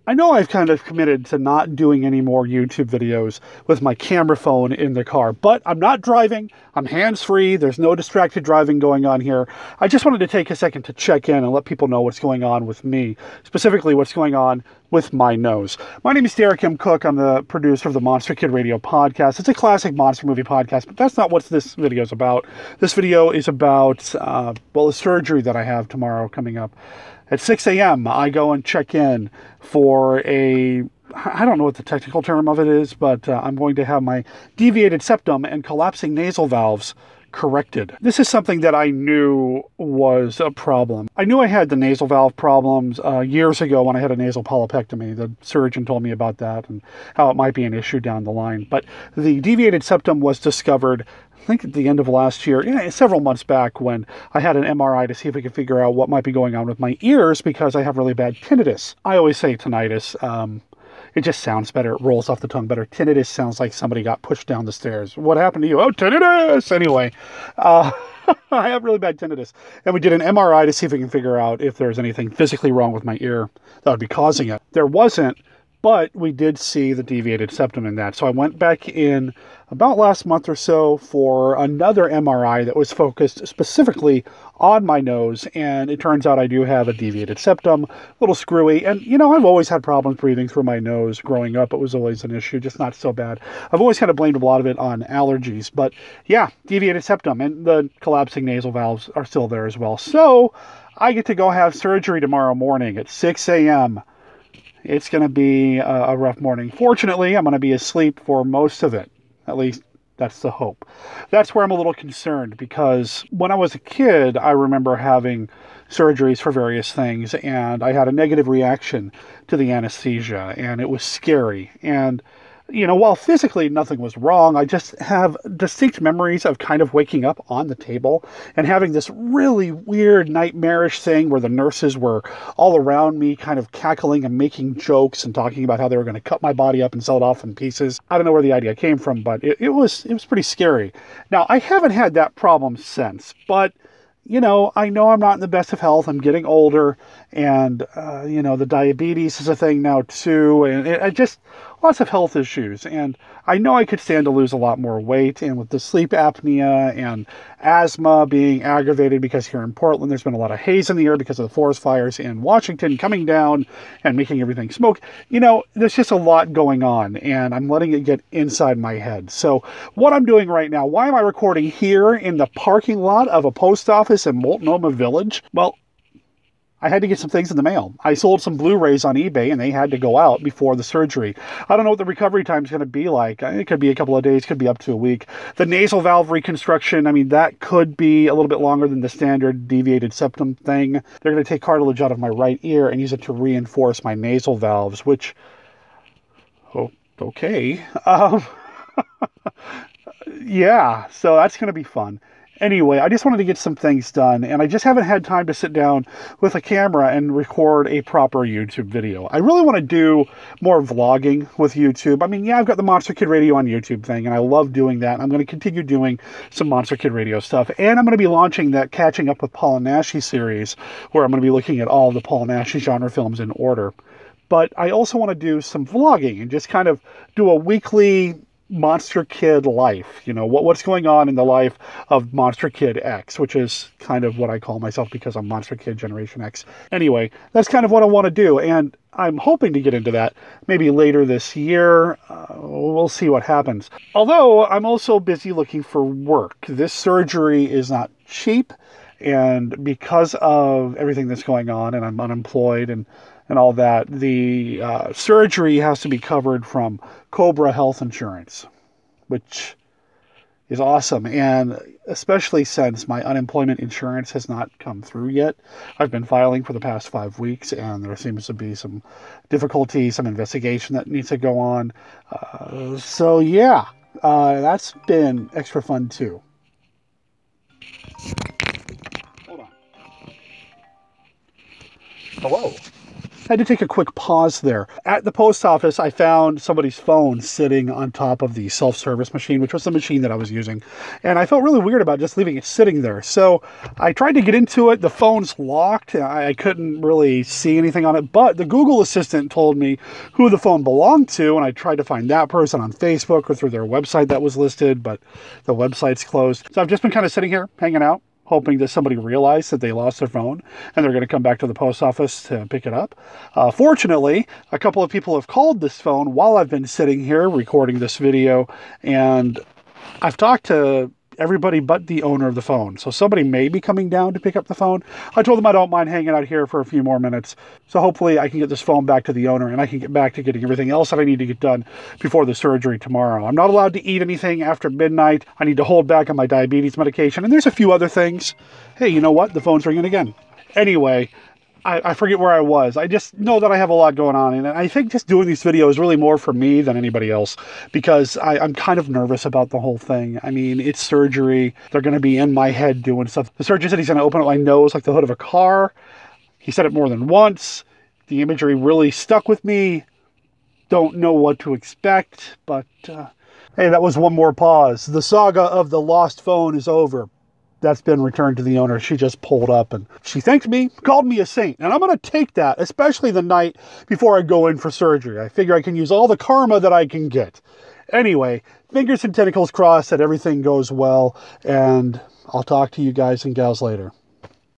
I know I've kind of committed to not doing any more YouTube videos with my camera phone in the car, but I'm not driving. I'm hands-free. There's no distracted driving going on here. I just wanted to take a second to check in and let people know what's going on with me, specifically what's going on with my nose. My name is Derek M. Cook. I'm the producer of the Monster Kid Radio podcast. It's a classic monster movie podcast, but that's not what this video is about. This video is about, well, a surgery that I have tomorrow coming up. At 6 a.m., I go and check in for I don't know what the technical term of it is, but I'm going to have my deviated septum and collapsing nasal valves corrected. This is something that I knew was a problem. I knew I had the nasal valve problems years ago when I had a nasal polypectomy. The surgeon told me about that and how it might be an issue down the line. But the deviated septum was discovered, I think, at the end of last year, several months back, when I had an MRI to see if we could figure out what might be going on with my ears because I have really bad tinnitus. I always say tinnitus. It just sounds better. It rolls off the tongue better. Tinnitus sounds like somebody got pushed down the stairs. What happened to you? Oh, tinnitus! Anyway, I have really bad tinnitus. And we did an MRI to see if we can figure out if there's anything physically wrong with my ear that would be causing it. There wasn't, but we did see the deviated septum in that. So I went back in about last month or so for another MRI that was focused specifically on my nose, and it turns out I do have a deviated septum, a little screwy, and I've always had problems breathing through my nose. Growing up, it was always an issue, just not so bad. I've always kind of blamed a lot of it on allergies, but yeah, deviated septum, and the collapsing nasal valves are still there as well. So I get to go have surgery tomorrow morning at 6 a.m. It's going to be a rough morning. Fortunately, I'm going to be asleep for most of it. At least that's the hope. That's where I'm a little concerned, because when I was a kid, I remember having surgeries for various things, and I had a negative reaction to the anesthesia, and it was scary. And while physically nothing was wrong, I just have distinct memories of kind of waking up on the table and having this really weird nightmarish thing where the nurses were all around me kind of cackling and making jokes and talking about how they were going to cut my body up and sell it off in pieces. I don't know where the idea came from, but it was pretty scary. Now, I haven't had that problem since, but I know I'm not in the best of health. I'm getting older, and, the diabetes is a thing now, too, and I just lots of health issues. And I know I could stand to lose a lot more weight, and with the sleep apnea and asthma being aggravated because here in Portland, there's been a lot of haze in the air because of the forest fires in Washington coming down and making everything smoke. There's just a lot going on, and I'm letting it get inside my head. So what I'm doing right now, why am I recording here in the parking lot of a post office in Multnomah Village? Well, I had to get some things in the mail. I sold some Blu-rays on eBay, and they had to go out before the surgery. I don't know what the recovery time is going to be like. It could be a couple of days, could be up to a week. The nasal valve reconstruction, that could be a little bit longer than the standard deviated septum thing. They're going to take cartilage out of my right ear and use it to reinforce my nasal valves, which, okay. Yeah, so that's going to be fun. Anyway, I just wanted to get some things done, and I just haven't had time to sit down with a camera and record a proper YouTube video. I really want to do more vlogging with YouTube. I've got the Monster Kid Radio on YouTube thing, and I love doing that. I'm going to continue doing some Monster Kid Radio stuff, and I'm going to be launching that Catching Up with Paul and Naschy series, where I'm going to be looking at all the Paul and Naschy genre films in order. But I also want to do some vlogging and just kind of do a weekly Monster Kid life, what's going on in the life of Monster Kid X, which is kind of what I call myself because I'm Monster Kid Generation X. Anyway, that's kind of what I want to do, and I'm hoping to get into that maybe later this year. We'll see what happens. Although I'm also busy looking for work. This surgery is not cheap, and because of everything that's going on, and I'm unemployed and all that, the surgery has to be covered from Cobra Health Insurance, which is awesome. And especially since my unemployment insurance has not come through yet. I've been filing for the past 5 weeks, and there seems to be some difficulty, some investigation that needs to go on. So yeah, that's been extra fun too. Hold on. Hello. I had to take a quick pause there. At the post office, I found somebody's phone sitting on top of the self-service machine, which was the machine that I was using. And I felt really weird about just leaving it sitting there. So I tried to get into it. The phone's locked. I couldn't really see anything on it, but the Google Assistant told me who the phone belonged to, and I tried to find that person on Facebook or through their website that was listed, but the website's closed. So I've just been kind of sitting here, hanging out, hoping that somebody realized that they lost their phone and they're going to come back to the post office to pick it up. Fortunately, a couple of people have called this phone while I've been sitting here recording this video, and I've talked to everybody but the owner of the phone. So somebody may be coming down to pick up the phone. I told them I don't mind hanging out here for a few more minutes. So hopefully I can get this phone back to the owner and I can get back to getting everything else that I need to get done before the surgery tomorrow. I'm not allowed to eat anything after midnight. I need to hold back on my diabetes medication. And there's a few other things. Hey, you know what? The phone's ringing again. Anyway, I forget where I was. I just know that I have a lot going on. And I think just doing these videos is really more for me than anybody else, because I'm kind of nervous about the whole thing. I mean, it's surgery. They're going to be in my head doing stuff. The surgeon said he's going to open up my nose like the hood of a car. He said it more than once. The imagery really stuck with me. Don't know what to expect, but hey, that was one more pause. The saga of the lost phone is over. That's been returned to the owner. She just pulled up and she thanked me, called me a saint. And I'm going to take that, especially the night before I go in for surgery. I figure I can use all the karma that I can get. Anyway, fingers and tentacles crossed that everything goes well. And I'll talk to you guys and gals later.